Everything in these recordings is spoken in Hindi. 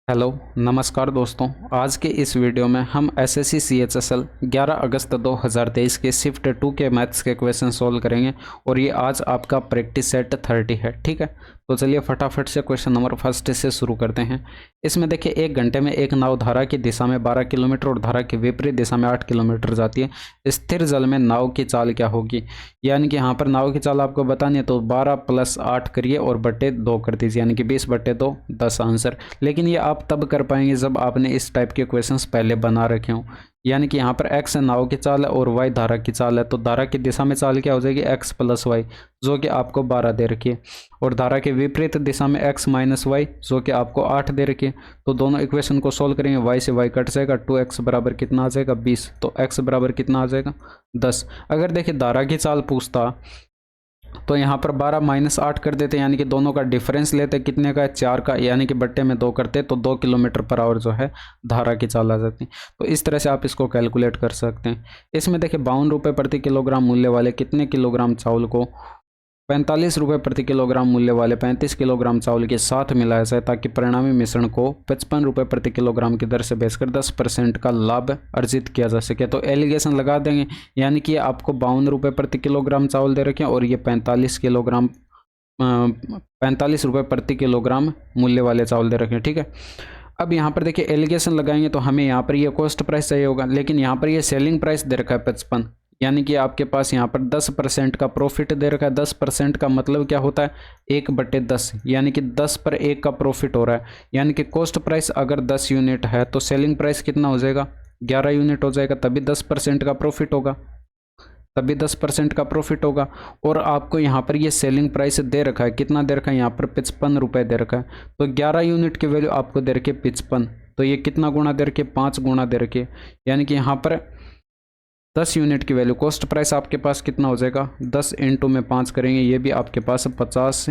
हेलो नमस्कार दोस्तों। आज के इस वीडियो में हम एसएससी सीएचएसएल 11 अगस्त 2023 के शिफ्ट 2 के मैथ्स के क्वेश्चन सोल्व करेंगे और ये आज आपका प्रैक्टिस सेट 30 है। ठीक है, तो चलिए फटाफट से क्वेश्चन नंबर फर्स्ट से शुरू करते हैं। इसमें देखिए, एक घंटे में एक नाव धारा की दिशा में 12 किलोमीटर और धारा की विपरीत दिशा में 8 किलोमीटर जाती है। स्थिर जल में नाव की चाल क्या होगी। यानी कि यहाँ पर नाव की चाल आपको बतानी है तो 12 + 8 करिए और बटे 2 कर दीजिए, यानी कि 20/2 10 आंसर। लेकिन ये आप तब कर पाएंगे जब आपने इस टाइप के क्वेश्चंस पहले बना रखे हों। यानी कि यहाँ पर x नाव की चाल है और y धारा की चाल है, तो धारा की दिशा में चाल क्या हो जाएगी x + y, जो कि आपको 12 दे रखी है, और धारा के विपरीत दिशा में x - y, जो कि आपको 8 दे रखी है। तो दोनों इक्वेशन को सोल्व करेंगे, y से y कट जाएगा, 2x बराबर कितना आ जाएगा 20, तो x बराबर कितना आ जाएगा 10। अगर देखिए धारा की चाल पूछता तो यहाँ पर 12 - 8 कर देते, यानी कि दोनों का डिफरेंस लेते, कितने का है 4 का, यानी कि बट्टे में 2 करते तो 2 किलोमीटर/आवर जो है धारा की चाल आ जाती। तो इस तरह से आप इसको कैलकुलेट कर सकते हैं। इसमें देखिए 52 रुपये प्रति किलोग्राम मूल्य वाले कितने किलोग्राम चावल को 45 रुपये प्रति किलोग्राम मूल्य वाले 35 किलोग्राम चावल के साथ मिलाया जाए, ताकि परिणामी मिश्रण को 55 रुपये प्रति किलोग्राम की दर से बेचकर 10% का लाभ अर्जित किया जा सके। तो एलिगेशन लगा देंगे, यानी कि आपको 52 रुपये प्रति किलोग्राम चावल दे रखे हैं और ये 45 रुपये प्रति किलोग्राम मूल्य वाले चावल दे रखे हैं। ठीक है, अब यहाँ पर देखिए एलिगेशन लगाएंगे तो हमें यहाँ पर ये कॉस्ट प्राइस चाहिए होगा, लेकिन यहाँ पर ये सेलिंग प्राइस दे रखा है 55, यानी कि आपके पास यहाँ पर 10% का प्रॉफिट दे रखा है। 10% का मतलब क्या होता है 1/10, यानी कि 10 पर 1 का प्रॉफिट हो रहा है। यानी कि कॉस्ट प्राइस अगर 10 यूनिट है तो सेलिंग प्राइस कितना हो जाएगा 11 यूनिट हो जाएगा, तभी 10% का प्रॉफिट होगा, तभी 10% का प्रॉफिट होगा। और आपको यहाँ पर ये सेलिंग प्राइस दे रखा है, कितना दे रखा है यहाँ पर 55 रुपये दे रखा है। तो 11 यूनिट की वैल्यू आपको दे रखी है 55, तो ये कितना गुना दे रखी है 5 गुना दे रखी है, यानी कि यहाँ पर 10 यूनिट की वैल्यू कॉस्ट प्राइस आपके पास कितना हो जाएगा 10 × 5 करेंगे, ये भी आपके पास 50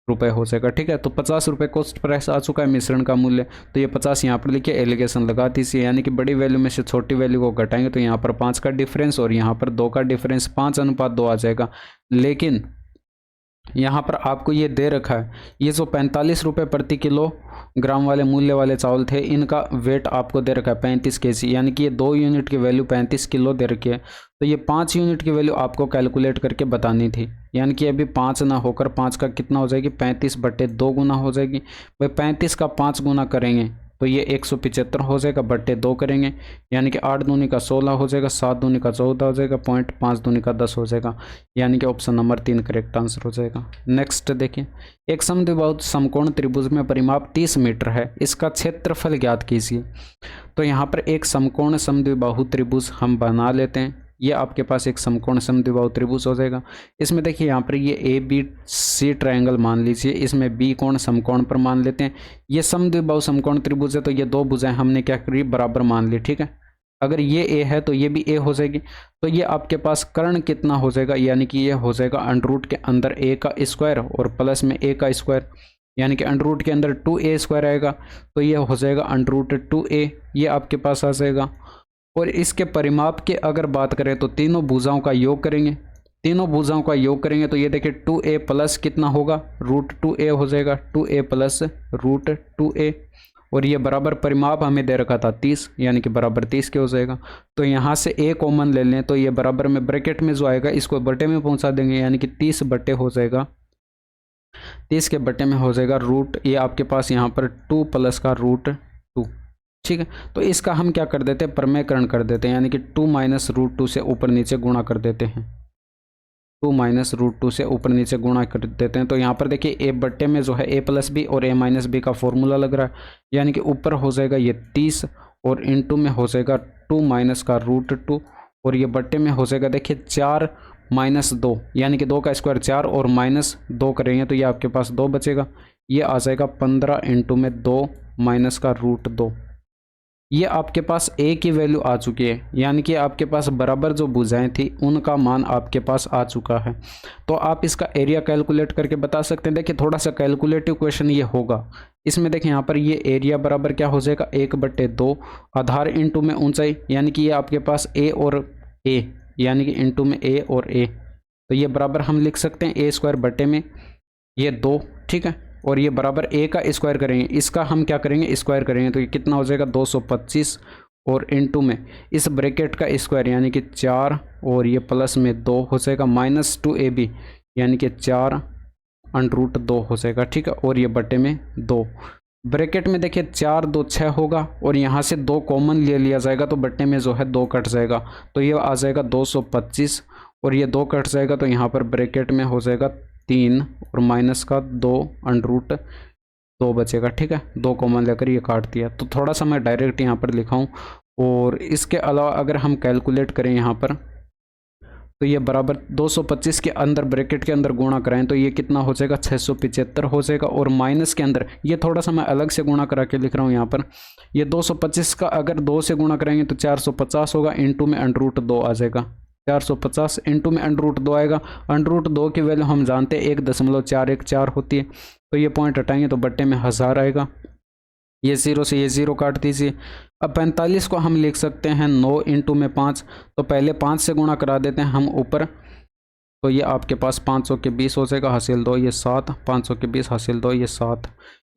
रुपये हो जाएगा। ठीक है, तो 50 रुपये कॉस्ट प्राइस आ चुका है मिश्रण का मूल्य, तो ये 50 यहाँ पर लिखिए, एलिगेशन लगा दीजिए, यानी कि बड़ी वैल्यू में से छोटी वैल्यू को घटाएंगे तो यहाँ पर 5 का डिफरेंस और यहाँ पर 2 का डिफरेंस 5:2 आ जाएगा। लेकिन यहाँ पर आपको ये दे रखा है, ये जो 45 रुपये प्रति किलोग्राम वाले मूल्य वाले चावल थे, इनका वेट आपको दे रखा है 35 kg, यानी कि ये 2 यूनिट की वैल्यू 35 किलो दे रखी है। तो ये 5 यूनिट की वैल्यू आपको कैलकुलेट करके बतानी थी, यानी कि अभी 5 ना होकर 5 का कितना हो जाएगी 35/2 गुना हो जाएगी। भाई 35 का 5 गुना करेंगे तो ये 175 हो जाएगा, बट्टे 2 करेंगे, यानी कि 8 दूनी का 16 हो जाएगा, 7 दूनी का 14 हो जाएगा, 5 दूनी का 10 हो जाएगा, यानी कि ऑप्शन नंबर 3 करेक्ट आंसर हो जाएगा। नेक्स्ट देखिए, एक समद्विबाहु समकोण त्रिभुज में परिमाप 30 मीटर है, इसका क्षेत्रफल ज्ञात कीजिए। तो यहाँ पर एक समकोण समद्विबाहु त्रिभुज हम बना लेते हैं। ये आपके पास एक समकोण समद्विबाहु त्रिभुज हो जाएगा। इसमें देखिए यहाँ पर ये ABC ट्रायंगल मान लीजिए, इसमें B कोण समकोण पर मान लेते हैं। ये समद्विबाहु समकोण त्रिभुज है, तो ये दो भुजाएं हमने क्या करी बराबर मान ली। ठीक है, अगर ये A है तो ये भी A हो जाएगी। तो ये आपके पास कर्ण कितना हो जाएगा, यानी कि ये हो जाएगा अंडर के अंदर A का स्क्वायर और प्लस में A का स्क्वायर, यानी कि अंडर के अंदर 2A² आएगा, तो ये हो जाएगा √2A, ये आपके पास आ जाएगा। और इसके परिमाप की अगर बात करें तो तीनों भुजाओं का योग करेंगे, तीनों भुजाओं का योग करेंगे तो ये देखिए 2A प्लस कितना होगा √2A हो जाएगा, 2A प्लस √2A, और ये बराबर परिमाप हमें दे रखा था 30, यानी कि बराबर 30 के हो जाएगा। तो यहाँ से A कॉमन ले लें तो ये बराबर में ब्रैकेट में जो आएगा इसको बटे में पहुँचा देंगे, यानी कि 30 बटे हो जाएगा, 30 के बटे में हो जाएगा रूट, ये आपके पास यहाँ पर 2 प्लस का √2। ठीक है, तो इसका हम क्या कर देते हैं प्रमेयकरण कर देते हैं, यानी कि 2 - √2 से ऊपर नीचे गुणा कर देते हैं, 2 - √2 से ऊपर नीचे गुणा कर देते हैं। तो यहाँ पर देखिए A बट्टे में जो है A + B और A - B का फॉर्मूला लग रहा है, यानी कि ऊपर हो जाएगा ये 30 और इनटू में हो जाएगा 2 - का √2 और ये बट्टे में हो जाएगा देखिए 4 - 2, यानी कि 2 का स्क्वायर 4 और -2 करेंगे तो ये आपके पास 2 बचेगा, ये आ जाएगा 15 इनटू में 2 - का √2। ये आपके पास A की वैल्यू आ चुकी है, यानी कि आपके पास बराबर जो भुजाएं थी उनका मान आपके पास आ चुका है। तो आप इसका एरिया कैलकुलेट करके बता सकते हैं। देखिए थोड़ा सा कैलकुलेटिव क्वेश्चन ये होगा, इसमें देखिए यहाँ पर ये एरिया बराबर क्या हो जाएगा 1/2 आधार इनटू में ऊंचाई, यानी कि ये आपके पास A और A, यानी कि इनटू में A और A, तो ये बराबर हम लिख सकते हैं A² बटे में ये 2। ठीक है, और ये बराबर ए का स्क्वायर करेंगे, इसका हम क्या करेंगे स्क्वायर करेंगे, तो ये कितना हो जाएगा 225 और इनटू में इस ब्रैकेट का स्क्वायर यानी कि 4 और ये प्लस में 2 हो जाएगा माइनस 2ab यानी कि 4 अंडर रूट 2 हो जाएगा, ठीक है। और ये बटे में 2 ब्रैकेट में देखिए 4 2 6 होगा और यहाँ से 2 कॉमन ले लिया जाएगा तो बटे में जो है 2 कट जाएगा, तो ये आ जाएगा 225 और ये 2 कट जाएगा तो यहाँ पर ब्रैकेट में हो जाएगा 3 और माइनस का 2 अंडर रूट 2 बचेगा, ठीक है। 2 कॉमन लेकर ये काट दिया, तो थोड़ा सा मैं डायरेक्ट यहाँ पर लिखाऊँ। और इसके अलावा अगर हम कैलकुलेट करें यहाँ पर तो ये बराबर 225 के अंदर ब्रैकेट के अंदर गुणा कराएं तो ये कितना हो जाएगा 675 हो जाएगा। और माइनस के अंदर ये थोड़ा सा मैं अलग से गुणा करा के लिख रहा हूँ यहाँ पर, ये 225 का अगर 2 से गुणा कराएंगे तो 450 होगा, इनटू में अंडर रूट 2 आ जाएगा। 450 इनटू में अंडर रूट 2 आएगा। अंडर रूट 2 की वैल्यू हम जानते हैं 1.414 होती है, तो ये पॉइंट हटाएंगे तो बट्टे में 1000 आएगा। ये 0 से ये 0 काट दीजिए। अब 45 को हम लिख सकते हैं 9 इंटू में 5, तो पहले 5 से गुणा करा देते हैं हम ऊपर, तो ये आपके पास 500 के 20 हो जाएगा, हासिल 2 ये 7, 500 के 20 हासिल 2 ये 7,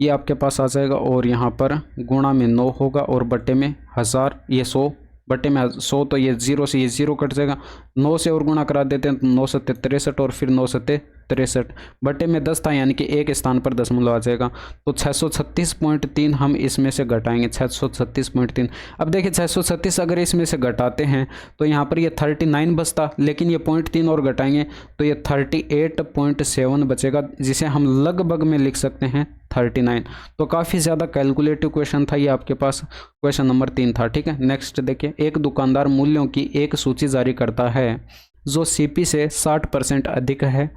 ये आपके पास आ जाएगा। और यहाँ पर गुणा में 9 होगा और बटे में 1000 ये 100 बटे में 100, तो ये 0 से ये 0 कट जाएगा। 9 से और गुणा करा देते हैं तो 9 सत्ते 63 और फिर 9 सत्ते 63 बटे में 10 था यानी कि एक स्थान पर दशमलव आ जाएगा, तो 636.3 हम इसमें से घटाएंगे 636.3। अब देखिए 636 अगर इसमें से घटाते हैं तो यहाँ पर ये 39 बचता, लेकिन ये 0.3 और घटाएंगे तो ये 38.7 बचेगा, जिसे हम लगभग में लिख सकते हैं 39। तो काफ़ी ज़्यादा कैलकुलेटिव क्वेश्चन था ये, आपके पास क्वेश्चन नंबर 3 था, ठीक है। नेक्स्ट देखिए, एक दुकानदार मूल्यों की एक सूची जारी करता है जो सीपी से 60% अधिक है,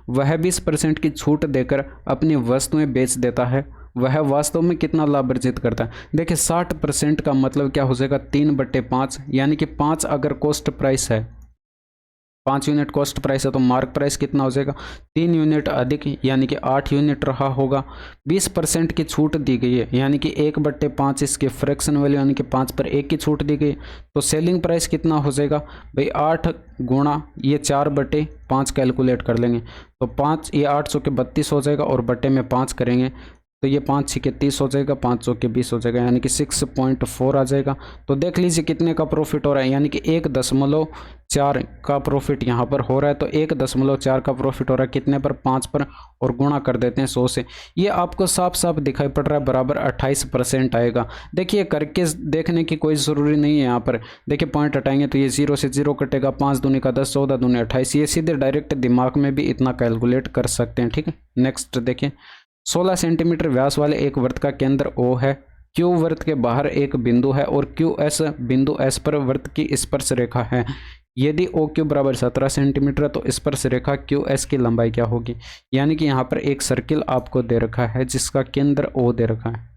वह 20% की छूट देकर अपनी वस्तुएं बेच देता है, वह वास्तव में कितना लाभ अर्जित करता है। देखिए 60% का मतलब क्या हो जाएगा 3/5 यानी कि 5 अगर कॉस्ट प्राइस है, 5 यूनिट कॉस्ट प्राइस है तो मार्क प्राइस कितना हो जाएगा 3 यूनिट अधिक यानी कि 8 यूनिट रहा होगा। 20% की छूट दी गई है यानी कि 1/5 इसके फ्रैक्शन वैल्यू यानी कि 5 पर 1 की छूट दी गई, तो सेलिंग प्राइस कितना हो जाएगा भाई 8 गुणा ये 4/5 कैलकुलेट कर लेंगे तो 5 ये 800 के 32 हो जाएगा और बटे में 5 करेंगे तो ये 5 6 के 30 हो जाएगा, 500 के 20 हो जाएगा यानी कि 6.4 आ जाएगा। तो देख लीजिए कितने का प्रॉफिट हो रहा है, यानी कि 1.4 का प्रॉफिट यहाँ पर हो रहा है। तो 1.4 का प्रॉफिट हो रहा है कितने पर 5 पर, और गुणा कर देते हैं 100 से, ये आपको साफ साफ दिखाई पड़ रहा है बराबर 28% आएगा। देखिए करके देखने की कोई ज़रूरी नहीं है, यहाँ पर देखिए पॉइंट हटाएंगे तो ये 0 से 0 कटेगा, 5 दूनी का 10, 14 दूनी 28, ये सीधे डायरेक्ट दिमाग में भी इतना कैलकुलेट कर सकते हैं, ठीक है। नेक्स्ट देखिए, 16 सेंटीमीटर व्यास वाले एक वृत्त का केंद्र O है, Q वृत्त के बाहर एक बिंदु है और QS बिंदु S पर वृत्त की स्पर्श रेखा है। यदि OQ बराबर 17 सेंटीमीटर है तो स्पर्श रेखा QS की लंबाई क्या होगी। यानी कि यहाँ पर एक सर्किल आपको दे रखा है जिसका केंद्र O दे रखा है,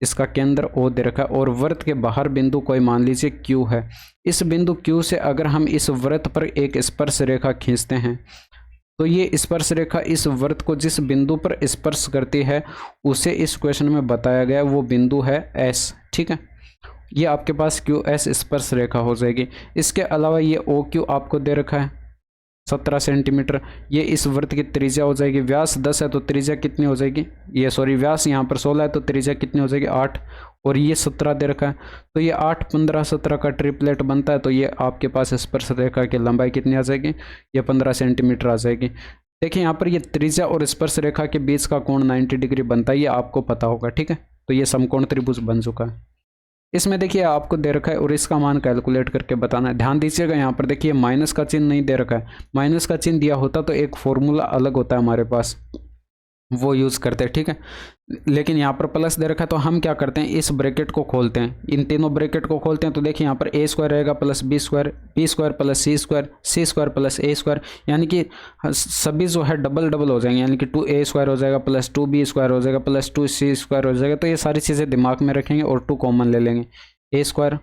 इसका केंद्र O दे रखा है और वृत्त के बाहर बिंदु कोई मान लीजिए Q है। इस बिंदु Q से अगर हम इस वृत्त पर एक स्पर्श रेखा खींचते हैं तो ये स्पर्श रेखा इस वृत्त को जिस बिंदु पर स्पर्श करती है उसे इस क्वेश्चन में बताया गया वो बिंदु है S, ठीक है। ये आपके पास QS स्पर्श रेखा हो जाएगी। इसके अलावा ये OQ आपको दे रखा है 17 सेंटीमीटर, ये इस वृत्त की त्रिज्या हो जाएगी। व्यास 10 है तो त्रिज्या कितनी हो जाएगी, ये सॉरी व्यास यहाँ पर 16 है तो त्रिज्या कितनी हो जाएगी 8, और ये 17 दे रखा है तो ये 8 15 17 का ट्रिपलेट बनता है। तो ये आपके पास स्पर्श रेखा की लंबाई कितनी आ जाएगी, ये 15 सेंटीमीटर आ जाएगी। देखिए यहाँ पर ये त्रिज्या और स्पर्श रेखा के बीच का कोण 90 डिग्री बनता है, ये आपको पता होगा, ठीक है। तो ये समकोण त्रिभुज बन चुका है। इसमें देखिए आपको दे रखा है और इसका मान कैलकुलेट करके बताना है। ध्यान दीजिएगा यहाँ पर देखिए माइनस का चिन्ह नहीं दे रखा है, माइनस का चिन्ह दिया होता तो एक फॉर्मूला अलग होता है हमारे पास, वो यूज़ करते हैं, ठीक है। लेकिन यहाँ पर प्लस दे रखा है तो हम क्या करते हैं इस ब्रैकेट को खोलते हैं, इन तीनों ब्रैकेट को खोलते हैं तो देखिए यहाँ पर A² रहेगा plus B² plus C² plus A², यानी कि सभी जो है डबल डबल हो जाएंगे, यानी कि 2A² हो जाएगा प्लस 2B² हो जाएगा प्लस 2C² हो जाएगा। तो ये सारी चीज़ें दिमाग में रखेंगे और 2 कॉमन ले लेंगे, A²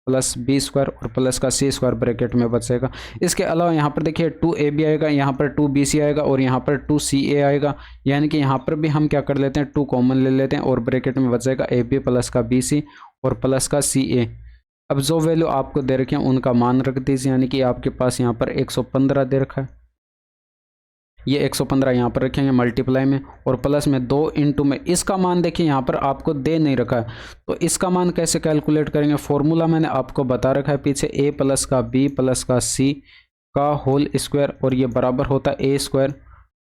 प्लस B² और प्लस का C² ब्रैकेट में बचेगा। इसके अलावा यहाँ पर देखिए 2AB आएगा, यहाँ पर 2BC आएगा और यहाँ पर 2CA आएगा, यानी कि यहाँ पर भी हम क्या कर लेते हैं 2 कॉमन ले लेते हैं और ब्रैकेट में बचेगा AB प्लस का BC और प्लस का CA। अब जो वैल्यू आपको दे रखे हैं उनका मान रख दीजिए, यानी कि आपके पास यहाँ पर 115 दे रखा है, ये 115 यहाँ पर रखेंगे मल्टीप्लाई में और प्लस में 2 इंटू में। इसका मान देखिए यहाँ पर आपको दे नहीं रखा है, तो इसका मान कैसे कैलकुलेट करेंगे। फॉर्मूला मैंने आपको बता रखा है पीछे, a प्लस का b प्लस का c का होल स्क्वायर और ये बराबर होता है a square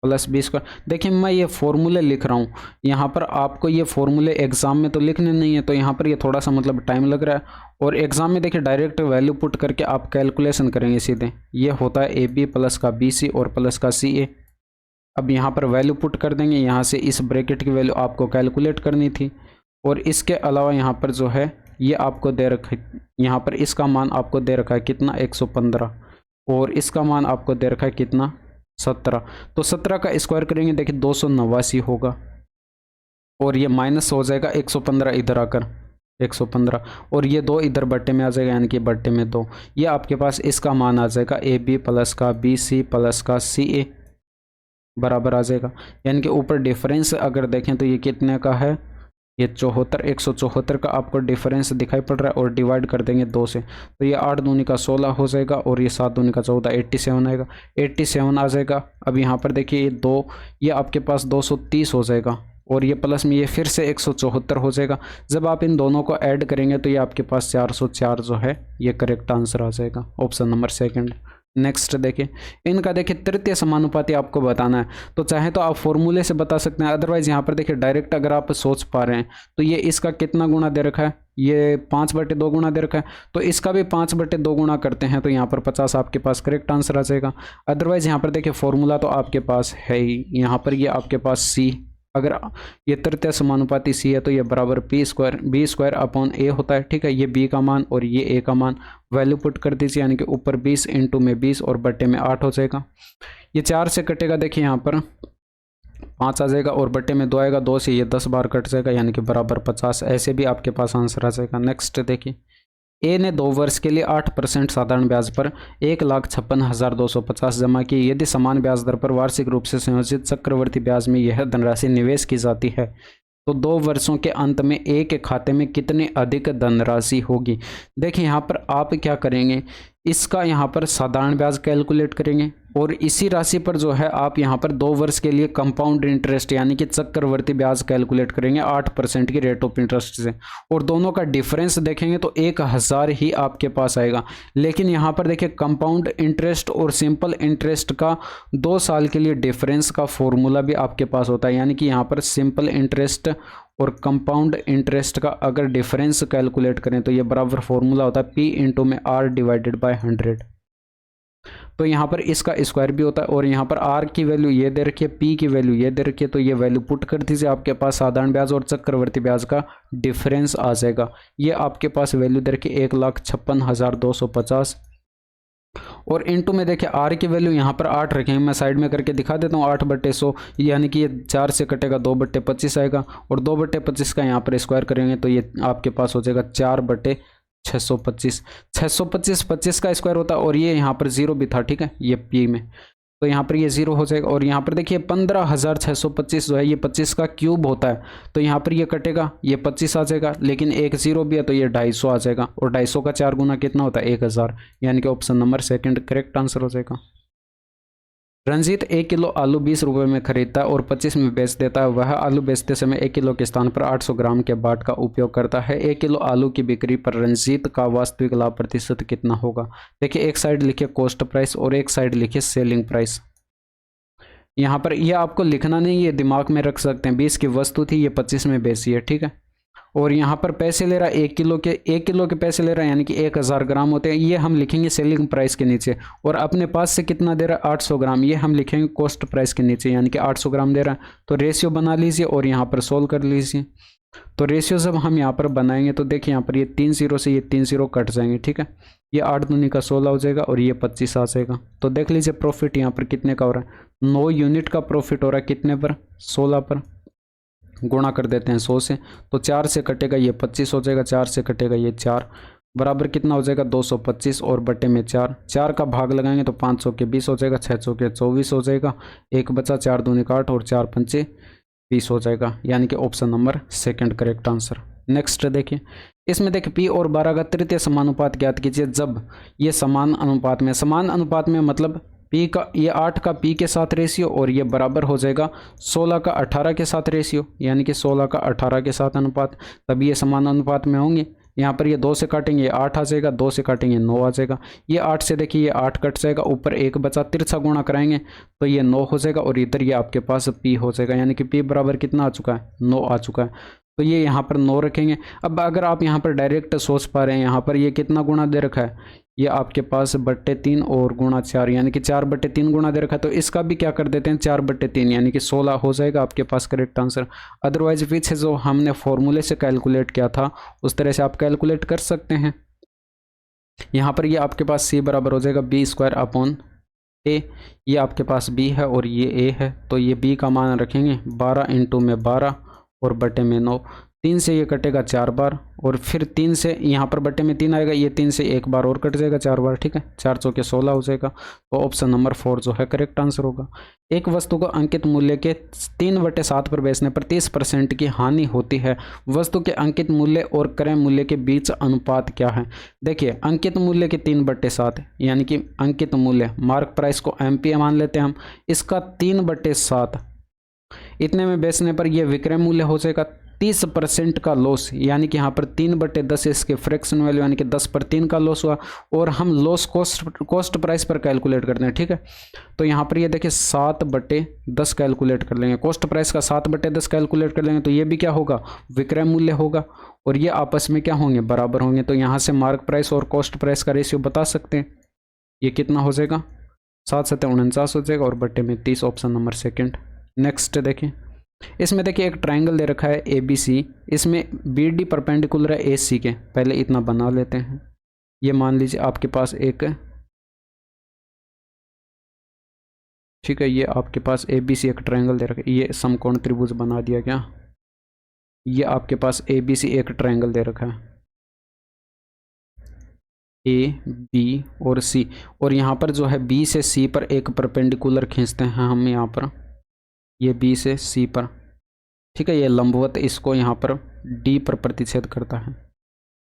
plus b square. देखिए मैं ये फॉर्मूले लिख रहा हूँ, यहाँ पर आपको ये फॉर्मूले एग्जाम में तो लिखने नहीं है, तो यहाँ पर ये थोड़ा सा मतलब टाइम लग रहा है। और एग्जाम में देखिए डायरेक्ट वैल्यू पुट करके आप कैलकुलेशन करेंगे सीधे। ये होता है ए बी प्लस का बी सी और प्लस का सी ए। अब यहाँ पर वैल्यू पुट कर देंगे, यहाँ से इस ब्रैकेट की वैल्यू आपको कैलकुलेट करनी थी। और इसके अलावा यहाँ पर जो है ये आपको दे रखा है, यहाँ पर इसका मान आपको दे रखा है कितना 115 और इसका मान आपको दे रखा है कितना 17। तो 17 का स्क्वायर करेंगे देखिए 289 होगा और ये माइनस हो जाएगा 115 इधर आकर 115 और ये 2 इधर बट्टे में आ जाएगा यानी कि बट्टे में 2। ये आपके पास इसका मान आ जाएगा ए बी प्लस का बी सी प्लस का सी ए बराबर आ जाएगा। यानी कि ऊपर डिफरेंस अगर देखें तो ये कितने का है, ये 74 174 का आपको डिफरेंस दिखाई पड़ रहा है और डिवाइड कर देंगे 2 से, तो ये 8 दूनी का 16 हो जाएगा और ये 7 दूनी का 14 87 आएगा, 87 आ जाएगा। अब यहाँ पर देखिए ये 2 ये आपके पास 230 हो जाएगा और ये प्लस में ये फिर से 174 हो जाएगा। जब आप इन दोनों को ऐड करेंगे तो ये आपके पास 404 जो है ये करेक्ट आंसर आ जाएगा, ऑप्शन नंबर सेकंड। नेक्स्ट देखिए, इनका देखिए तृतीय समानुपाती आपको बताना है, तो चाहे तो आप फॉर्मूले से बता सकते हैं, अदरवाइज यहाँ पर देखिए डायरेक्ट अगर आप सोच पा रहे हैं तो ये इसका कितना गुना दे रखा है, ये 5/2 गुना दे रखा है, तो इसका भी 5/2 गुना करते हैं तो यहाँ पर 50 आपके पास करेक्ट आंसर आ जाएगा। अदरवाइज यहाँ पर देखिए फॉर्मूला तो आपके पास है ही, यहाँ पर ये आपके पास सी, अगर ये तृतीय समानुपाती सी है तो ये बराबर बी स्क्वायर अपॉन ए होता है, ठीक है। ये बी का मान और ये ए का मान वैल्यू पुट कर दीजिए, यानी कि ऊपर 20 इंटू में 20 और बट्टे में 8 हो जाएगा। ये 4 से कटेगा देखिए यहाँ पर 5 आ जाएगा और बट्टे में 2 आएगा, 2 से ये 10 बार कट जाएगा यानी कि बराबर 50। ऐसे भी आपके पास आंसर आ जाएगा। नेक्स्ट देखिए, ए ने 2 वर्ष के लिए 8% साधारण ब्याज पर 1,56,250 जमा की। यदि समान ब्याज दर पर वार्षिक रूप से संयोजित चक्रवर्ती ब्याज में यह धनराशि निवेश की जाती है तो 2 वर्षों के अंत में ए के खाते में कितनी अधिक धनराशि होगी। देखिए यहाँ पर आप क्या करेंगे, इसका यहाँ पर साधारण ब्याज कैलकुलेट करेंगे और इसी राशि पर जो है आप यहाँ पर 2 वर्ष के लिए कंपाउंड इंटरेस्ट यानी कि चक्रवर्ती ब्याज कैलकुलेट करेंगे 8% की रेट ऑफ इंटरेस्ट से, और दोनों का डिफरेंस देखेंगे तो 1000 ही आपके पास आएगा। लेकिन यहाँ पर देखिए कंपाउंड इंटरेस्ट और सिंपल इंटरेस्ट का 2 साल के लिए डिफरेंस का फॉर्मूला भी आपके पास होता है, यानी कि यहाँ पर सिंपल इंटरेस्ट और कंपाउंड इंटरेस्ट का अगर डिफरेंस कैलकुलेट करें तो ये बराबर फॉर्मूला होता है P इंटू में R डिवाइडेड बाय 100। तो यहाँ पर इसका स्क्वायर भी होता है और यहाँ पर R की वैल्यू ये दे रखी है, P की वैल्यू ये दे रखी है, तो ये वैल्यू पुट कर दीजिए, आपके पास साधारण ब्याज और चक्रवर्ती ब्याज का डिफरेंस आ जाएगा। ये आपके पास वैल्यू दे रखी है 1,56,250 और इनटू में देखिए आर की वैल्यू यहाँ पर 8 रखेंगे, मैं साइड में करके दिखा देता हूँ। 8/100 यानी कि ये 4 से कटेगा 2/25 आएगा और 2/25 का यहाँ पर स्क्वायर करेंगे तो ये आपके पास हो जाएगा 4/625। 625 25 का स्क्वायर होता है और ये यहाँ पर 0 भी था, ठीक है, ये पी में, तो यहाँ पर ये 0 हो जाएगा। और यहाँ पर देखिए 15,625 जो है ये 25 का क्यूब होता है, तो यहाँ पर ये कटेगा, ये 25 आ जाएगा, लेकिन एक 0 भी है तो ये 250 आ जाएगा और 250 का 4 गुना कितना होता है 1000, यानी कि option number second correct answer हो जाएगा। रंजीत 1 किलो आलू 20 रुपये में खरीदता है और 25 में बेच देता है। वह आलू बेचते समय 1 किलो के स्थान पर 800 ग्राम के बाट का उपयोग करता है। 1 किलो आलू की बिक्री पर रंजीत का वास्तविक लाभ प्रतिशत कितना होगा। देखिए एक साइड लिखिए कॉस्ट प्राइस और एक साइड लिखिए सेलिंग प्राइस। यहाँ पर यह आपको लिखना नहीं, ये दिमाग में रख सकते हैं। 20 की वस्तु थी, ये 25 में बेची है, ठीक है। और यहाँ पर पैसे ले रहा है 1 किलो के पैसे ले रहा है, यानी कि 1000 ग्राम होते हैं, ये हम लिखेंगे सेलिंग प्राइस के नीचे। और अपने पास से कितना दे रहा है 800 ग्राम, ये हम लिखेंगे कॉस्ट प्राइस के नीचे, यानी कि 800 ग्राम दे रहा है। तो रेशियो बना लीजिए और यहाँ पर सोल्व कर लीजिए। तो रेशियो जब हम यहाँ पर बनाएंगे तो देखिए यहाँ पर ये 3 0 से ये 3 0 कट जाएंगे, ठीक है। ये 8 दूनी का 16 हो जाएगा और ये 25 आ जाएगा। तो देख लीजिए प्रॉफिट यहाँ पर कितने का हो रहा है, 9 यूनिट का प्रॉफिट हो रहा है, कितने पर 16 पर। गुणा कर देते हैं 100 से, तो 4 से कटेगा ये 25 हो जाएगा, 4 से कटेगा ये 4, बराबर कितना हो जाएगा 225 और बटे में 4, 4 का भाग लगाएंगे तो 500 के 20 हो जाएगा, 600 के 24 हो जाएगा, एक बचा 4 दूनी का 8 और 4 पंचे 20 हो जाएगा, यानी कि option number second correct answer. Next देखिए, इसमें देखिए P और 12 का तृतीय समानुपात ज्ञात कीजिए जब ये समान अनुपात में मतलब पी का ये 8 का पी के साथ रेशियो और ये बराबर हो जाएगा 16 का 18 के साथ रेशियो, यानी कि 16 का 18 के साथ अनुपात, तभी ये समान अनुपात में होंगे। यहाँ पर ये 2 से काटेंगे 8 आ जाएगा, 2 से काटेंगे 9 आ जाएगा। ये 8 से देखिए ये 8 कट जाएगा, ऊपर 1 बचा, तिरछा गुणा कराएंगे तो ये 9 हो जाएगा और इधर ये आपके पास पी हो जाएगा, यानी कि पी बराबर कितना आ चुका है, 9 आ चुका है। तो ये यहाँ पर 9 रखेंगे। अब अगर आप यहाँ पर डायरेक्ट सोच पा रहे हैं, यहाँ पर ये कितना गुणा दे रखा है, ये आपके पास बट्टे 3 और गुणा 4, यानी कि 4/3 गुणा दे रखा है। तो इसका भी क्या कर देते हैं 4/3, यानी कि 16 हो जाएगा आपके पास करेक्ट आंसर। अदरवाइज पीछे जो हमने फॉर्मूले से कैलकुलेट किया था उस तरह से आप कैलकुलेट कर सकते हैं। यहाँ पर ये आपके पास सी बराबर हो जाएगा b² ये आपके पास b है और ये a है, तो ये b का मान रखेंगे 12 × में 12 और बटे में 9। 3 से ये कटेगा 4 बार और फिर 3 से यहाँ पर बटे में 3 आएगा, ये 3 से 1 बार और कट जाएगा 4 बार, ठीक है। 4 चौके 16 हो जाएगा। तो ऑप्शन नंबर 4 जो है करेक्ट आंसर होगा। एक वस्तु को अंकित मूल्य के 3/7 पर बेचने पर 30% की हानि होती है। वस्तु के अंकित मूल्य और क्रय मूल्य के बीच अनुपात क्या है। देखिए अंकित मूल्य के 3/7 यानी कि अंकित मूल्य मार्क प्राइस को MP मान लेते हैं हम, इसका 3/7 इतने में बेचने पर यह विक्रय मूल्य हो जाएगा। 30% का लॉस, यानी कि यहाँ पर 3/10 इसके फ्रैक्शन वैल्यू, यानी कि 10/3 का लॉस हुआ। और हम लॉस कॉस्ट प्राइस पर कैलकुलेट करते हैं, ठीक है। तो यहाँ पर ये देखिए 7/10 कैलकुलेट कर लेंगे, कॉस्ट प्राइस का 7/10 कैलकुलेट कर लेंगे तो ये भी क्या होगा, विक्रय मूल्य होगा और ये आपस में क्या होंगे, बराबर होंगे। तो यहाँ से मार्क प्राइस और कॉस्ट प्राइस का रेशियो बता सकते हैं। ये कितना हो जाएगा, 7×7 = 49 हो जाएगा और बटे में 30, ऑप्शन नंबर सेकेंड। नेक्स्ट देखिए, इसमें देखिए एक ट्रायंगल दे रखा है ABC, इसमें BD परपेंडिकुलर है AC के। पहले इतना बना लेते हैं। ये मान लीजिए आपके पास एक, ठीक है, ये आपके पास ABC एक ट्रायंगल दे रखा है, ये समकोण त्रिभुज बना दिया क्या। ये आपके पास ABC एक ट्रायंगल दे रखा है A, B और C, और यहाँ पर जो है B से C पर एक परपेंडिकुलर खींचते हैं हम यहाँ पर, ये B से C पर, ठीक है। ये लंबवत इसको यहाँ पर D पर प्रतिच्छेद करता है,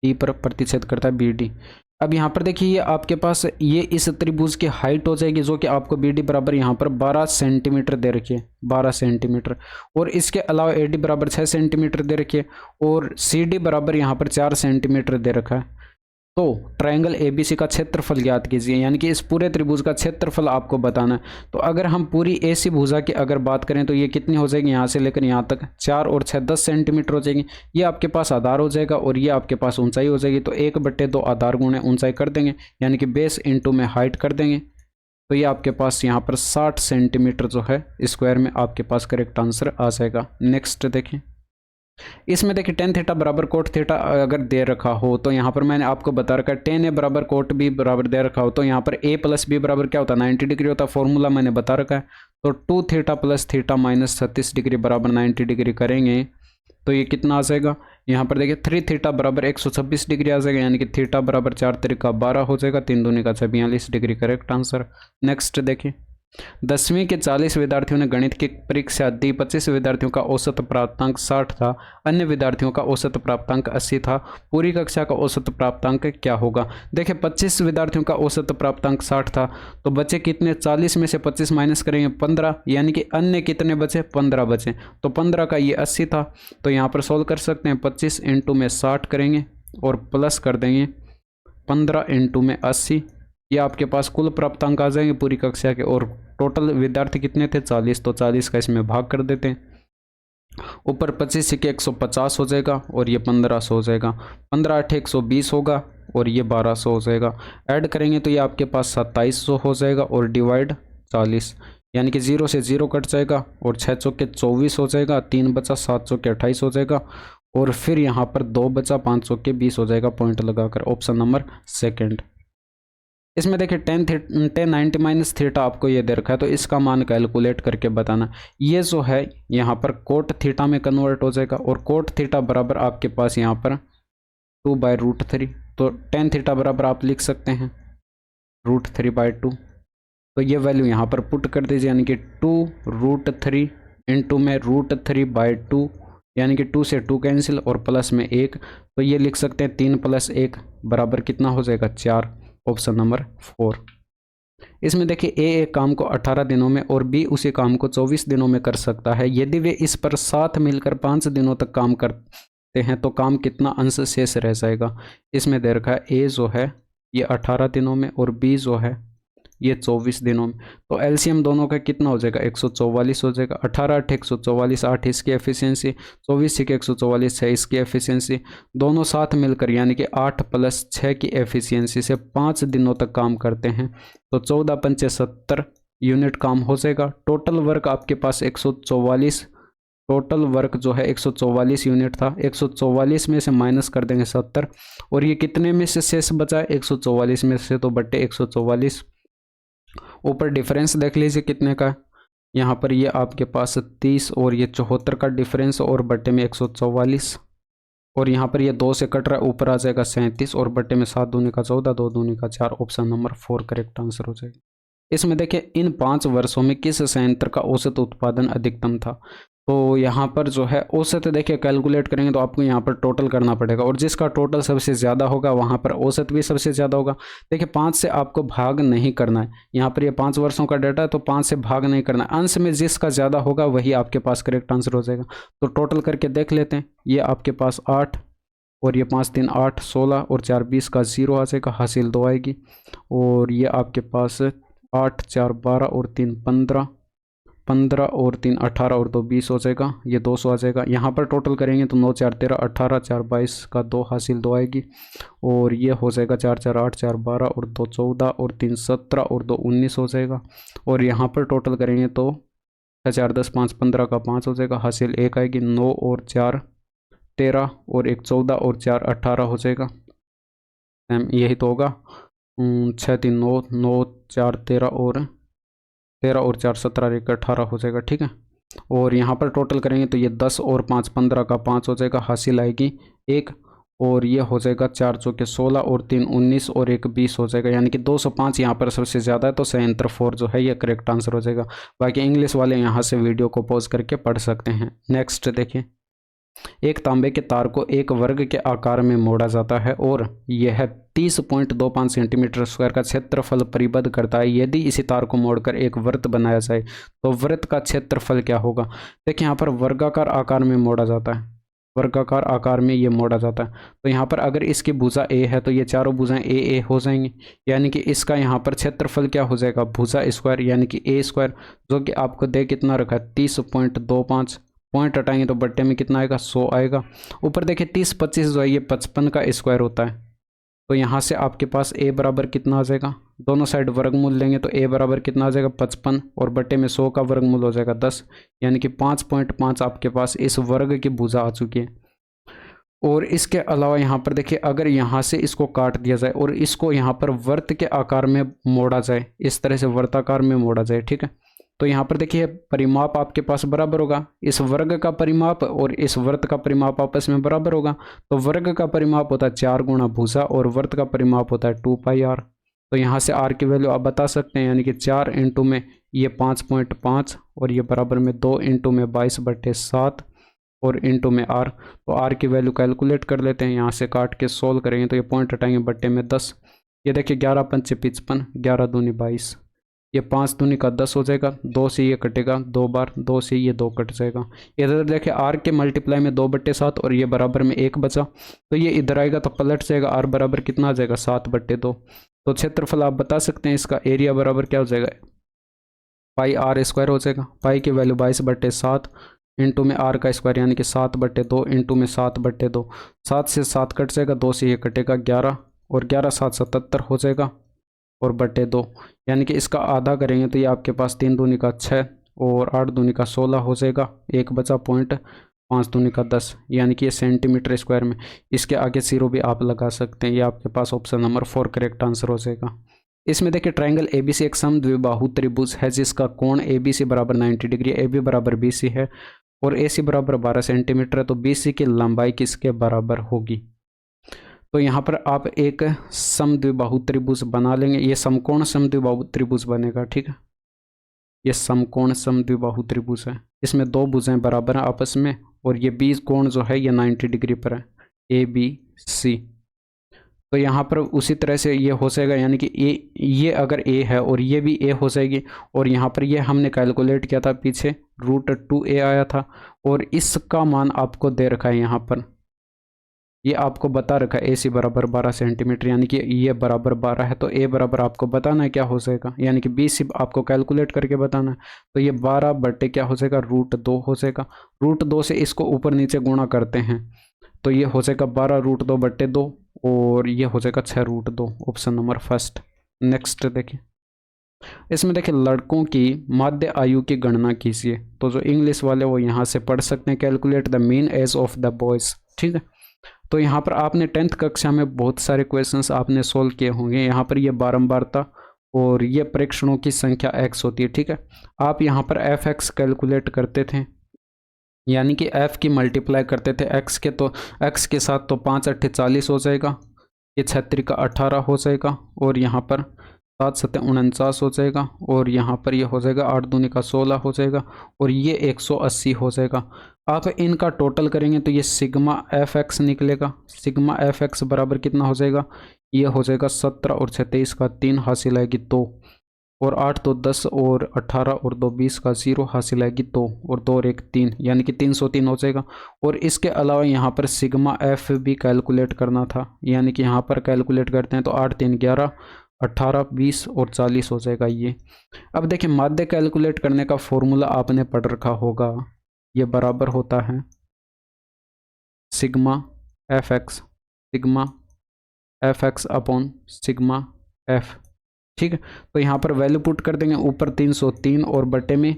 D पर प्रतिच्छेद करता है BD। अब यहाँ पर देखिए ये आपके पास ये इस त्रिभुज की हाइट हो जाएगी, जो कि आपको BD बराबर यहाँ पर 12 सेंटीमीटर दे रखी है, 12 सेंटीमीटर। और इसके अलावा AD बराबर 6 सेंटीमीटर दे रखी है और CD बराबर यहाँ पर 4 सेंटीमीटर दे रखा है। तो ट्रायंगल ABC का क्षेत्रफल ज्ञात कीजिए, यानी कि इस पूरे त्रिभुज का क्षेत्रफल आपको बताना है। तो अगर हम पूरी AC भुजा की अगर बात करें तो ये कितनी हो जाएगी, यहाँ से लेकर यहाँ तक 4 और 6 10 सेंटीमीटर हो जाएगी। ये आपके पास आधार हो जाएगा और ये आपके पास ऊंचाई हो जाएगी। तो 1/2 आधार गुणे ऊंचाई कर देंगे, यानी कि बेस इंटू में हाइट कर देंगे। तो ये आपके पास यहाँ पर 60 सेंटीमीटर जो है स्क्वायर में आपके पास करेक्ट आंसर आ जाएगा। नेक्स्ट देखिए, इसमें देखिए tan थीटा बराबर cot थीटा अगर दे रखा हो तो यहाँ पर मैंने आपको बता रखा है tan A बराबर cot B बराबर दे रखा हो तो यहाँ पर A + B बराबर क्या होता है, 90 डिग्री होता है। फॉर्मूला मैंने बता रखा है। तो 2 थीटा + थीटा - 36 डिग्री बराबर 90 डिग्री करेंगे तो ये कितना आ जाएगा, यहाँ पर देखिए 3 थीटा बराबर 126 डिग्री आ जाएगा, यानी कि थीटा बराबर 4 × 3 = 12 हो जाएगा, 3 दूनी का 42 डिग्री करेक्ट आंसर। नेक्स्ट देखिए, 10वीं के 40 विद्यार्थियों ने गणित की परीक्षा दी। 25 विद्यार्थियों का औसत प्राप्तांक 60 था, अन्य विद्यार्थियों का औसत प्राप्तांक 80 था। पूरी कक्षा का औसत प्राप्तांक क्या होगा। देखिए 25 विद्यार्थियों का औसत प्राप्तांक 60 था तो बचे कितने, 40 में से 25 माइनस करेंगे 15, यानी कि अन्य कितने बचे, 15 बचे। तो 15 का ये 80 था, तो यहाँ पर सोल्व कर सकते हैं। 25 × में 60 करेंगे और प्लस कर देंगे 15 × में 80, ये आपके पास कुल प्राप्तांक आ जाएंगे पूरी कक्षा के। और टोटल विद्यार्थी कितने थे, 40, तो 40 का इसमें भाग कर देते हैं। ऊपर 25 के 150 हो जाएगा और ये 1500 हो जाएगा। 15 × 8 = 120 होगा और ये 1200 हो जाएगा। ऐड करेंगे तो ये आपके पास 2700 हो जाएगा और डिवाइड 40, यानी कि 0 से 0 कट जाएगा और 6 चौके 24 हो जाएगा, 3 बचा, 7 चौके 28 हो जाएगा और फिर यहाँ पर 2 बचा, 5 चौके 20 हो जाएगा पॉइंट लगाकर, ऑप्शन नंबर सेकेंड। इसमें देखिए tan 90 - थीटा आपको ये दे रखा है तो इसका मान कैलकुलेट करके बताना। ये जो है यहाँ पर cot थीटा में कन्वर्ट हो जाएगा और cot थीटा बराबर आपके पास यहाँ पर 2/√3, तो tan थीटा बराबर आप लिख सकते हैं √3/2। तो ये वैल्यू यहाँ पर पुट कर दीजिए, यानी कि 2√3 इंटू में √3/2, यानी कि 2 से 2 कैंसिल और प्लस में 1, तो ये लिख सकते हैं 3 + 1 बराबर कितना हो जाएगा, 4, ऑप्शन नंबर 4। इसमें देखिए ए एक काम को 18 दिनों में और बी उसी काम को 24 दिनों में कर सकता है। यदि वे इस पर साथ मिलकर 5 दिनों तक काम करते हैं तो काम कितना अंश शेष रह जाएगा। इसमें दे रखा है ए जो है ये 18 दिनों में और बी जो है ये 24 दिनों में। तो एलसीएम दोनों का कितना हो जाएगा 144 हो जाएगा। 18 8 144, 8 इसकी एफिशिएंसी, 24 6 144 6 इसकी एफिशिएंसी, दोनों साथ मिलकर यानी कि 8 + 6 की एफिशिएंसी से 5 दिनों तक काम करते हैं तो 14 पंचे 70 यूनिट काम हो जाएगा। टोटल वर्क आपके पास 144, टोटल वर्क जो है 144 यूनिट था। 144 में से माइनस कर देंगे 70 और ये कितने में से शेष बचा है 144 में से तो बटे 144। ऊपर डिफरेंस देख लीजिए कितने का, यहाँ पर ये आपके पास 30 और ये 74 का डिफरेंस और बटे में 144 और यहाँ पर ये 2 से कट रहा है ऊपर आ जाएगा 37 और बटे में 7 दूनी का 14 2 दूनी का 4। ऑप्शन नंबर 4 करेक्ट आंसर हो जाएगा। इसमें देखिए इन 5 वर्षों में किस संयंत्र का औसत उत्पादन अधिकतम था। तो यहाँ पर जो है औसत देखिए कैलकुलेट करेंगे तो आपको यहाँ पर टोटल करना पड़ेगा और जिसका टोटल सबसे ज़्यादा होगा वहाँ पर औसत भी सबसे ज़्यादा होगा। देखिए 5 से आपको भाग नहीं करना है, यहाँ पर ये 5 वर्षों का डाटा है तो 5 से भाग नहीं करना है, अंश में जिसका ज़्यादा होगा वही आपके पास करेक्ट आंसर हो जाएगा। तो टोटल करके देख लेते हैं, ये आपके पास 8 और ये 5 3 8 16 और 4 20 का 0 आ जाएगा, हासिल 2 आएगी। और ये आपके पास 8 4 12 और 3 15, 15 और 3 18 और 2 20 हो जाएगा, ये 200 आ जाएगा। यहाँ पर टोटल करेंगे तो 9 4 13 18 4 22 का 2 हासिल 2 आएगी और ये हो जाएगा 4 4 8 4 12 और 2 14 और 3 17 और 2 19 हो जाएगा। और यहाँ पर टोटल करेंगे तो 6 4 10 5 15 का 5 हो जाएगा, हासिल 1 आएगी। 9 और 4 13 और 1 14 और 4 18 हो जाएगा, यही तो होगा। 6 3 9 9 4 13 और 4 17 1 18 हो जाएगा, ठीक है। और यहाँ पर टोटल करेंगे तो ये 10 और 5 15 का 5 हो जाएगा, हासिल आएगी 1 और ये हो जाएगा 4 चौके 16 और 3 19 और 1 20 हो जाएगा, यानी कि 205 यहाँ पर सबसे ज़्यादा है तो संयंत्र 4 जो है ये करेक्ट आंसर हो जाएगा। बाकी इंग्लिश वाले यहाँ से वीडियो को पॉज करके पढ़ सकते हैं। नेक्स्ट देखिए, एक तांबे के तार को एक वर्ग के आकार में मोड़ा जाता है और यह 30.25 सेंटीमीटर स्क्वायर का क्षेत्रफल परिबद्ध करता है। यदि इसी तार को मोड़कर एक वृत्त बनाया जाए तो वृत्त का क्षेत्रफल क्या होगा। देखिए यहाँ पर वर्गाकार आकार में मोड़ा जाता है, वर्गाकार आकार में ये मोड़ा जाता है। तो यहाँ पर अगर इसकी भुजा ए है तो ये चारों भुजाएं ए हो जाएंगी, यानी कि इसका यहाँ पर क्षेत्रफल क्या हो जाएगा भुजा स्क्वायर यानी कि ए स्क्वायर, जो कि आपको दे कितना रखा है 30.25, पॉइंट हटाएंगे तो बट्टे में कितना आएगा 100 आएगा। ऊपर देखिए 30 25 जो है ये 55 का स्क्वायर होता है। तो यहाँ से आपके पास a बराबर कितना आ जाएगा, दोनों साइड वर्गमूल लेंगे तो a बराबर कितना आ जाएगा 55 और बट्टे में 100 का वर्गमूल हो जाएगा 10, यानी कि 5.5 आपके पास इस वर्ग की भुजा आ चुकी है। और इसके अलावा यहाँ पर देखिए अगर यहाँ से इसको काट दिया जाए और इसको यहाँ पर वृत्त के आकार में मोड़ा जाए, इस तरह से वृत्ताकार में मोड़ा जाए, ठीक है। तो यहाँ पर देखिए परिमाप आपके पास बराबर होगा, इस वर्ग का परिमाप और इस वृत्त का परिमाप आपस में बराबर होगा। तो वर्ग का परिमाप होता है 4 गुणा भुजा और वृत्त का परिमाप होता है 2πr। तो यहाँ से r की वैल्यू आप बता सकते हैं, यानी कि 4 इंटू में ये 5.5 और ये बराबर में 2 इंटू में 22/7 और इंटू में r। तो r की वैल्यू कैलकुलेट कर लेते हैं, यहाँ से काट के सोल्व करेंगे तो ये पॉइंट हटाएंगे बट्टे में 10। ये देखिए 11 पंचे 55, 11 दूनी 22, ये 5 दूनी का 10 हो जाएगा। 2 से ये कटेगा 2 बार, 2 से ये 2 कट जाएगा। इधर देखिए r के मल्टीप्लाई में 2/7 और ये बराबर में 1 बचा, तो ये इधर आएगा तो पलट जाएगा, r बराबर कितना आ जाएगा 7/2। तो क्षेत्रफल आप बता सकते हैं, इसका एरिया बराबर क्या हो जाएगा πr² हो जाएगा। पाई की वैल्यू 22/7 इंटू में r का स्क्वायर यानी कि 7/2 इंटू में 7/2, 7 से 7 कट जाएगा, 2 से ये कटेगा 11 और 11 7 77 हो जाएगा और बटे 2, यानी कि इसका आधा करेंगे तो ये आपके पास 3 दूनी का 6 और 8 दूनी का 16 हो जाएगा। एक बचा पॉइंट, 5 दूनी का 10, यानी कि ये सेंटीमीटर स्क्वायर में। इसके आगे 0 भी आप लगा सकते हैं, ये आपके पास ऑप्शन नंबर 4 करेक्ट आंसर हो जाएगा। इसमें देखिए ट्रायंगल ABC एक समद्विबाहु त्रिभुज है जिसका कोण ABC बराबर 90 डिग्री, AB बराबर BC है और AC बराबर 12 सेंटीमीटर है। तो BC की लंबाई किसके बराबर होगी। तो यहाँ पर आप एक समद्विबाहु त्रिभुज बना लेंगे, ये समकोण समद्विबाहु त्रिभुज बनेगा, ठीक है। ये समकोण समद्विबाहु त्रिभुज है, इसमें 2 भुजाएं बराबर हैं आपस में और ये 20 कोण जो है ये 90 डिग्री पर है ABC। तो यहाँ पर उसी तरह से ये हो जाएगा, यानी कि ये अगर ए है और ये भी ए हो जाएगी, और यहाँ पर ये हमने कैलकुलेट किया था पीछे √2a आया था, और इसका मान आपको दे रखा है यहाँ पर, ये आपको बता रखा है AC बराबर 12 सेंटीमीटर, यानी कि ये बराबर 12 है, तो A बराबर आपको बताना है क्या हो जाएगा, यानी कि BC आपको कैलकुलेट करके बताना है। तो ये 12 बटे क्या हो जाएगा, √2 हो जाएगा। √2 से इसको ऊपर नीचे गुणा करते हैं तो ये हो जाएगा 12 √2 बटे 2, और ये हो जाएगा 6 √2, ऑप्शन नंबर फर्स्ट। नेक्स्ट देखिए, इसमें देखिए लड़कों की माध्य आयु की गणना कीजिए। तो जो इंग्लिश वाले वो यहाँ से पढ़ सकते हैं, calculate the mean age of the boys, ठीक है। तो यहाँ पर आपने 10th कक्षा में बहुत सारे क्वेश्चंस आपने सोल्व किए होंगे। यहाँ पर ये बारंबारता और ये परीक्षणों की संख्या x होती है, ठीक है। आप यहाँ पर fx कैलकुलेट करते थे, यानी कि f की मल्टीप्लाई करते थे x के, तो x के साथ तो 5 × 8 = 40 हो जाएगा, ये 36 का 18 हो जाएगा, और यहाँ पर 7 × 7 = 49 हो जाएगा, और यहाँ पर ये हो जाएगा 8 दूनी का 16 हो जाएगा, और ये 180 हो जाएगा। आप इनका टोटल करेंगे तो ये सिग्मा fx निकलेगा। सिग्मा fx बराबर कितना हो जाएगा, ये हो जाएगा 17 और 6 23 का 3 हासिल आएगी 2, और 8 2 10 और 18 और 2 20 का 0 हासिल आएगी 2, और 2 और 1 3, यानी कि 303 हो जाएगा। और इसके अलावा यहाँ पर सिग्मा f भी कैलकुलेट करना था, यानी कि यहाँ पर कैलकुलेट करते हैं तो 8 3 11 18 20 और 40 हो जाएगा ये। अब देखिए माध्य कैलकुलेट करने का फॉर्मूला आपने पढ़ रखा होगा, ये बराबर होता है sigma fx upon sigma f, ठीक है। तो यहाँ पर वैल्यू पुट कर देंगे, ऊपर 303 और बटे में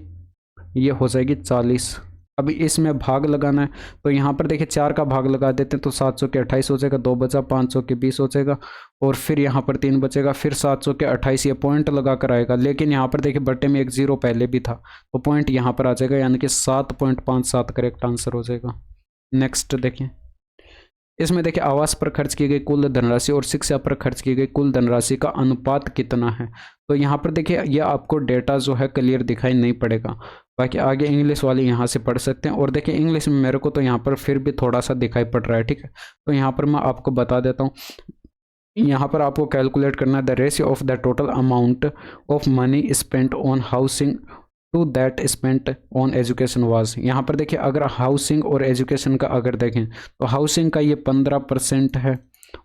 ये हो जाएगी 40। अभी इसमें भाग लगाना है, तो यहाँ पर देखिए 4 का भाग लगा देते हैं तो 700 के 28 हो जाएगा, 2 बचा 500 के 20 हो जाएगा, और फिर यहाँ पर 3 बचेगा, फिर 700 के 28, ये पॉइंट लगा कर आएगा। लेकिन यहाँ पर देखिए बटे में एक 0 पहले भी था, तो पॉइंट यहाँ पर आ जाएगा, यानी कि 7.57 करेक्ट आंसर हो जाएगा। नेक्स्ट देखिए, इसमें देखिए आवास पर खर्च की गई कुल धनराशि और शिक्षा पर खर्च की गई कुल धनराशि का अनुपात कितना है। तो यहाँ पर देखिए ये आपको डेटा जो है क्लियर दिखाई नहीं पड़ेगा, बाकी आगे इंग्लिश वाले यहाँ से पढ़ सकते हैं। और देखिए इंग्लिश में मेरे को तो यहाँ पर फिर भी थोड़ा सा दिखाई पड़ रहा है, ठीक है। तो यहाँ पर मैं आपको बता देता हूँ, यहाँ पर आपको कैलकुलेट करना है the ratio of the total amount of money spent on housing to that spent on education was. यहाँ पर देखिए अगर हाउसिंग और एजुकेशन का अगर देखें तो हाउसिंग का ये 15% है,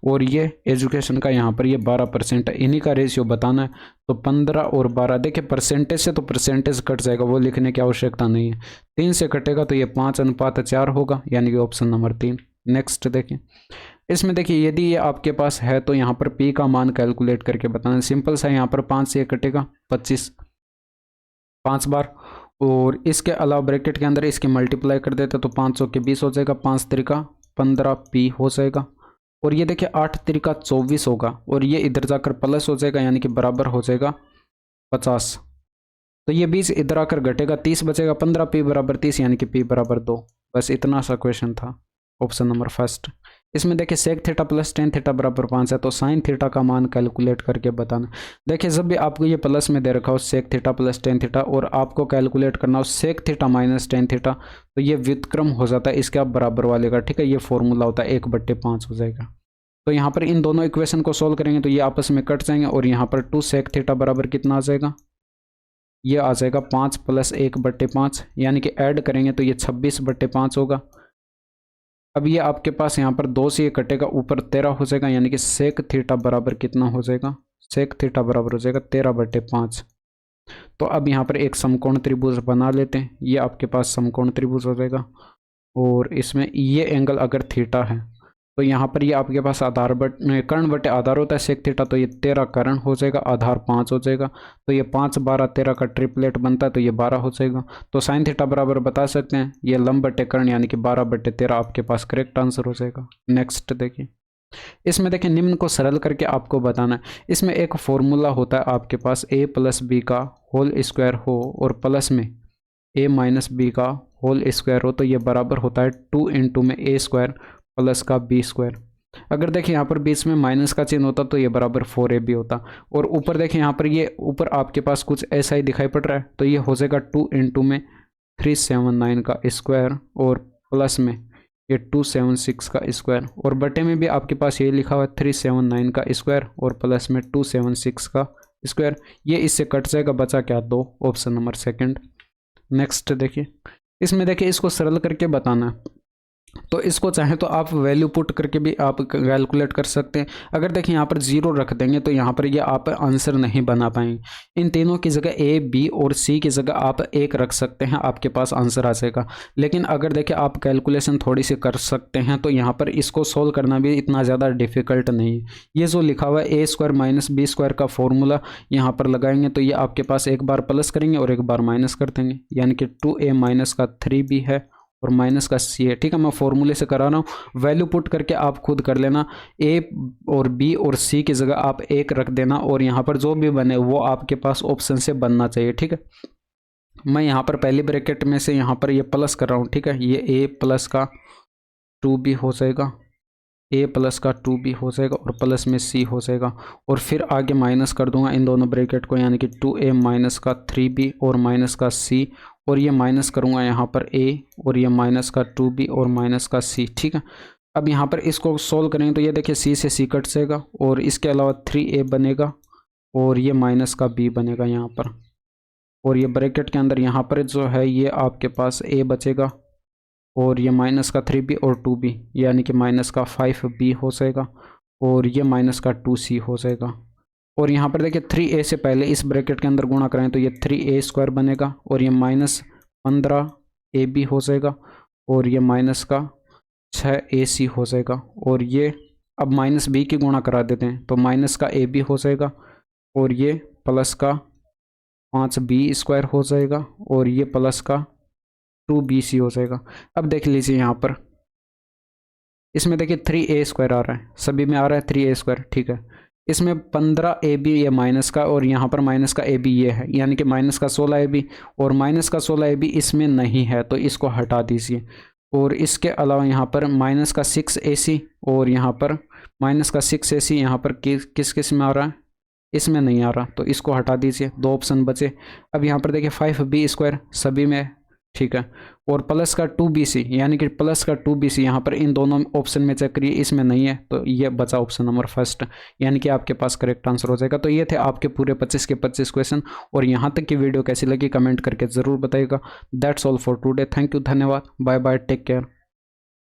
और ये एजुकेशन का यहाँ पर ये 12% है। इन्हीं का रेशियो बताना है, तो 15 और 12, देखिए परसेंटेज से तो परसेंटेज कट जाएगा, वो लिखने की आवश्यकता नहीं है। 3 से कटेगा तो ये 5:4 होगा, यानी कि ऑप्शन नंबर 3। नेक्स्ट देखिए, इसमें देखिए यदि ये आपके पास है तो यहाँ पर P का मान कैलकुलेट करके बताना। सिंपल सा, यहाँ पर 5 से कटेगा 25 5 बार, और इसके अलावा ब्रैकेट के अंदर इसकी मल्टीप्लाई कर देते तो 500 के 20 हो जाएगा, 5 3 15 P हो जाएगा, और ये देखिए 8 3 24 होगा, और ये इधर जाकर प्लस हो जाएगा, यानी कि बराबर हो जाएगा 50। तो ये 20 इधर आकर घटेगा, 30 बचेगा, 15 P बराबर 30, यानी कि P बराबर 2। बस इतना सा क्वेश्चन था, ऑप्शन नंबर फर्स्ट। इसमें देखिए sec theta plus ten theta बराबर 5 है, तो साइन थीटा का मान कैलकुलेट करके बताना। देखिए जब भी आपको ये प्लस में दे रखा हो sec theta plus ten theta, और आपको कैलकुलेट करना हो sec theta minus ten theta, तो ये व्युत्क्रम हो जाता है इसके आप बराबर वाले का, ठीक है। ये फॉर्मूला होता है 1/5 हो जाएगा। तो यहाँ पर इन दोनों इक्वेशन को सोल्व करेंगे तो ये आपस में कट जाएंगे, और यहाँ पर 2 सेक थीटा बराबर कितना आ जाएगा, ये आ जाएगा 5 + 1/5, यानी कि ऐड करेंगे तो ये 26/5 होगा। अब ये आपके पास यहाँ पर 2 से ये कटेगा, ऊपर 13 हो जाएगा, यानी कि सेक थीटा बराबर कितना हो जाएगा, सेक थीटा बराबर हो जाएगा 13/5। तो अब यहाँ पर एक समकोण त्रिभुज बना लेते हैं, ये आपके पास समकोण त्रिभुज हो जाएगा, और इसमें ये एंगल अगर थीटा है तो यहाँ पर ये आपके पास कर्ण बटे आधार होता है सेक थीटा, तो ये 13 कर्ण हो जाएगा, आधार 5 हो जाएगा, तो ये 5 12 13 का ट्रिपलेट बनता है, तो ये 12 हो जाएगा। तो साइन थीटा बराबर बता सकते हैं ये लंब बटे कर्ण, यानी कि 12/13 आपके पास करेक्ट आंसर हो जाएगा। नेक्स्ट देखिए, इसमें देखिए निम्न को सरल करके आपको बताना है। इसमें एक फॉर्मूला होता है आपके पास a + b का होल स्क्वायर हो और प्लस में a - b का होल स्क्वायर हो, तो ये बराबर होता है 2 × में a² प्लस का b²। अगर देखिए यहाँ पर बीच में माइनस का चिन्ह होता तो ये बराबर 4ab होता, और ऊपर देखिए यहाँ पर ये ऊपर आपके पास कुछ ऐसा ही दिखाई पड़ रहा है, तो ये हो जाएगा 2 × में 379 का स्क्वायर और प्लस में ये 276 का स्क्वायर, और बटे में भी आपके पास ये लिखा हुआ है 379 का स्क्वायर और प्लस में 276 का स्क्वायर। ये इससे कट जाएगा, बचा क्या 2, ऑप्शन नंबर सेकंड। नेक्स्ट देखिए, इसमें देखिए इसको सरल करके बताना है, तो इसको चाहे तो आप वैल्यू पुट करके भी आप कैलकुलेट कर सकते हैं। अगर देखिए यहाँ पर 0 रख देंगे तो यहाँ पर ये आप आंसर नहीं बना पाएंगे। इन तीनों की जगह ए, बी और सी की जगह आप 1 रख सकते हैं, आपके पास आंसर आ जाएगा। लेकिन अगर देखिए आप कैलकुलेशन थोड़ी सी कर सकते हैं तो यहाँ पर इसको सोल्व करना भी इतना ज़्यादा डिफिकल्ट नहीं है। ये जो लिखा हुआ है a² - b² का फॉर्मूला यहाँ पर लगाएंगे तो ये आपके पास एक बार प्लस करेंगे और एक बार माइनस कर देंगे, यानी कि 2a - का 3b है और माइनस का सी है। ठीक है, मैं फॉर्मूले से करा रहा हूँ, वैल्यू पुट करके आप खुद कर लेना। ए और बी और सी की जगह आप 1 रख देना और यहाँ पर जो भी बने वो आपके पास ऑप्शन से बनना चाहिए। ठीक है, मैं यहाँ पर पहली ब्रैकेट में से यहाँ पर ये प्लस कर रहा हूँ। ठीक है, ये a प्लस का 2b हो जाएगा, a प्लस का 2b हो जाएगा और प्लस में c हो जाएगा, और फिर आगे माइनस कर दूंगा इन दोनों ब्रैकेट को, यानी कि 2a माइनस का 3b और माइनस का c, और ये माइनस करूँगा यहाँ पर a और ये माइनस का 2b और माइनस का c। ठीक है, अब यहाँ पर इसको सोल्व करेंगे तो ये देखिए c से c कट जाएगा और इसके अलावा 3a बनेगा और ये माइनस का b बनेगा यहाँ पर, और ये ब्रैकेट के अंदर यहाँ पर जो है ये आपके पास a बचेगा और ये माइनस का 3b और 2b, यानी कि माइनस का 5b हो जाएगा और ये माइनस का 2c हो जाएगा। और यहाँ पर देखिए 3a से पहले इस ब्रैकेट के अंदर गुणा करें तो ये 3a² बनेगा और ये माइनस 15ab हो जाएगा और ये माइनस का 6ac हो जाएगा, और ये अब माइनस b की गुणा करा देते हैं तो माइनस का ab हो जाएगा और ये प्लस का 5b² हो जाएगा और ये प्लस का 2bc हो जाएगा। अब देख लीजिए यहाँ पर इसमें देखिए 3a² आ रहा है, सभी में आ रहा है 3a²। ठीक है, इसमें 15ab ये माइनस का और यहाँ पर माइनस का ab ये है, यानी कि माइनस का 16ab और माइनस का 16ab इसमें नहीं है तो इसको हटा दीजिए। और इसके अलावा यहाँ पर माइनस का 6ac और यहाँ पर माइनस का 6ac यहाँ पर किस किस में आ रहा है, इसमें नहीं आ रहा तो इसको हटा दीजिए, 2 ऑप्शन बचे। अब यहाँ पर देखिए 5b² सभी में, ठीक है, और प्लस का 2bc, यानी कि प्लस का 2bc यहाँ पर इन दोनों ऑप्शन में चेक करिए, इसमें नहीं है तो ये बचा ऑप्शन नंबर फर्स्ट, यानी कि आपके पास करेक्ट आंसर हो जाएगा। तो ये थे आपके पूरे 25 के 25 क्वेश्चन, और यहाँ तक की वीडियो कैसी लगी कमेंट करके ज़रूर बताइएगा। That's all for today, thank you, धन्यवाद, बाय बाय, टेक केयर।